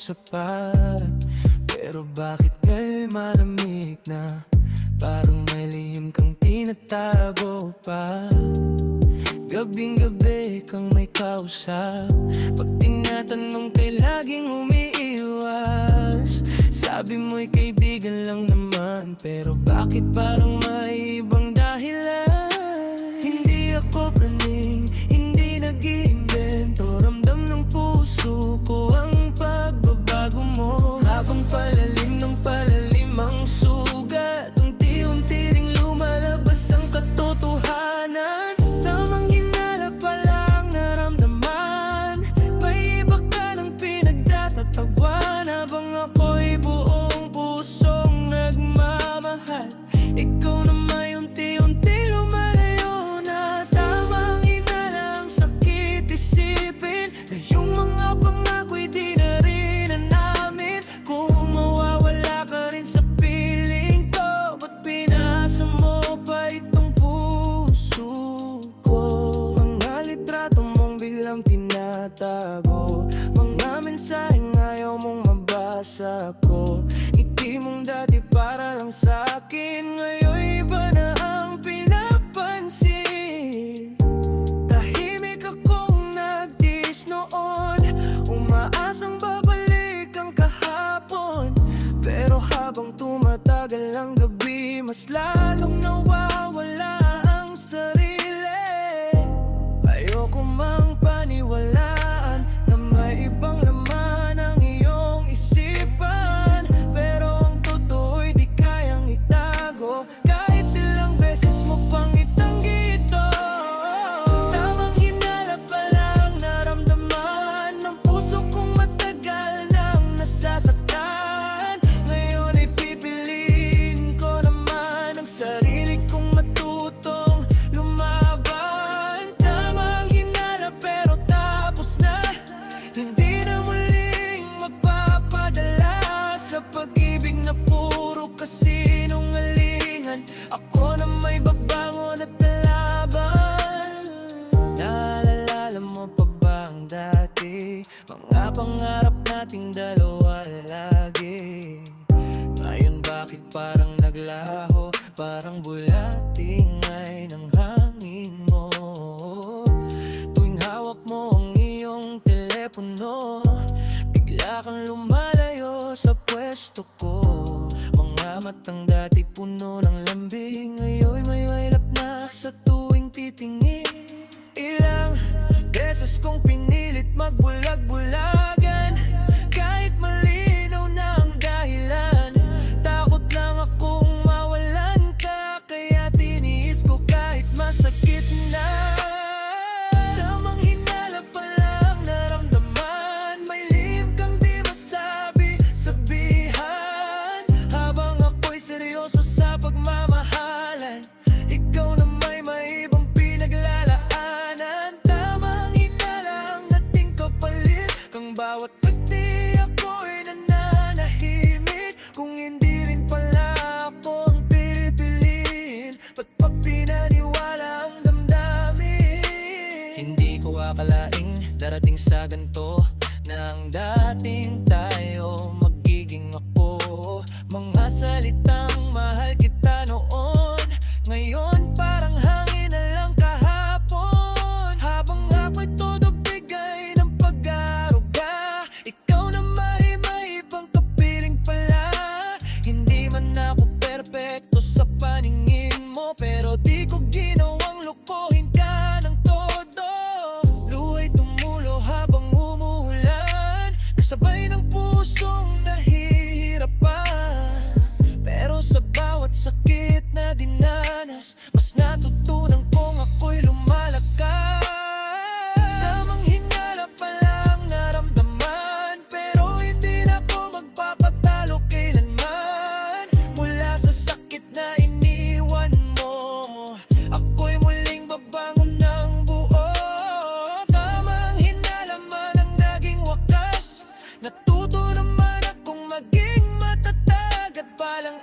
sapat. Pero bakit nga'y malamig na? Parang may lihim kang tinatago pa. Gabing-gabi kang may kausap. Pag tinatanong kay laging umiiwas. Sabi mo'y kaibigan lang naman, pero bakit parang may ibang dahilan? Hindi ako praning, hindi nag-iimbento. Ramdam ng puso ko ang pagbabago mo. Habang palalim ng palalim ang sugat, unti-unti ring lumalabas ang katotohanan. Tamang hinala pa lang naramdaman, may iba ka ng pinagtatatagwan. Habang ako'y buong pusong nagmamahal, ikaw na may unti-unti lumalayo na. Tamang hinala ang sakit isipin na yung mga pangako'y di na rin namin. Kung mawawala ka rin sa piling ko, ba't pinasa mo pa itong puso ko? Mga litrato mong biglang tinatago, mga mensaheng ayaw mong mabasa ko. Ngiti mong dati para lang sa'kin, ngayon iba na ang pinapansin. Tahimik akong nagtiis noon, umaasang babalik ang kahapon. Pero habang tumatagal ang gabi, mas lalong nawawala ang sarili. Ayoko mang paniwalaan na may ibang laman ang iyong isipan. Pero ang totoo'y di kayang itago, kahit ilang beses mo pang itanggi ito. Tamang hinala pa lang naramdaman ng puso kong matagal nang nasasaktan. Ngayon ay pipiliin ko naman ang sarili kong matutong lumaban. Tamang hinala pero tapos na, hindi na muling magpapadala sa pag-ibig na puro kasinungalingan. Ako na may babangon at lalaban. Naalala mo pa ba ang dati, mga pangarap nating dalawa lagi? Ngayon bakit parang naglaho, parang bulatingay ng hangin mo? Tuwing hawak mo ang iyong telepono, bigla kang lumalayo sa pwesto ko. Mga matang dati puno ng lambing, ngayon may mailap na sa tuwing titingin. Ilang beses kong pinilit magbulag-bulagan, kahit malinaw na ang dahilan. Takot lang akong mawalan ka, kaya tiniis ko kahit masakit na. Tamang hinala pa lang naramdaman, may lihim kang di masabi sabihan. Habang ako'y seryoso sa pagmamahalan, ikaw na may maibang pinaglalaanan. Tamang hinala ang dating kapalit, kang bawat pati ako'y nananahimik. Kung hindi rin pala ako ang pipiliin, ba't pa pinaniwala ang damdamin? Hindi ko akalaing darating sa ganito, na ang dating tayo magiging ako. Mga salitang mahal kita noon, ngayon parang hangin na lang kahapon. Habang ako'y todo bigay ng pag-aaruga, ikaw na may ibang kapiling pala. Hindi man ako perpekto sa paningin mo, pero di ko ginawang lokohin ka ng todo. Luha'y tumulo habang umuulan, kasabay ng pusong nahihirapan. Pero sa bawat sakit na dinanas, mas natutunan kong ako'y lumalakas. Tamang hinala pa lang naramdaman, pero hindi na ako magpapatalo kailanman. Mula sa sakit na iniwan mo, ako'y muling babangon ng buo. Tamang hinala man ang naging wakas, natuto naman akong maging matatag at balang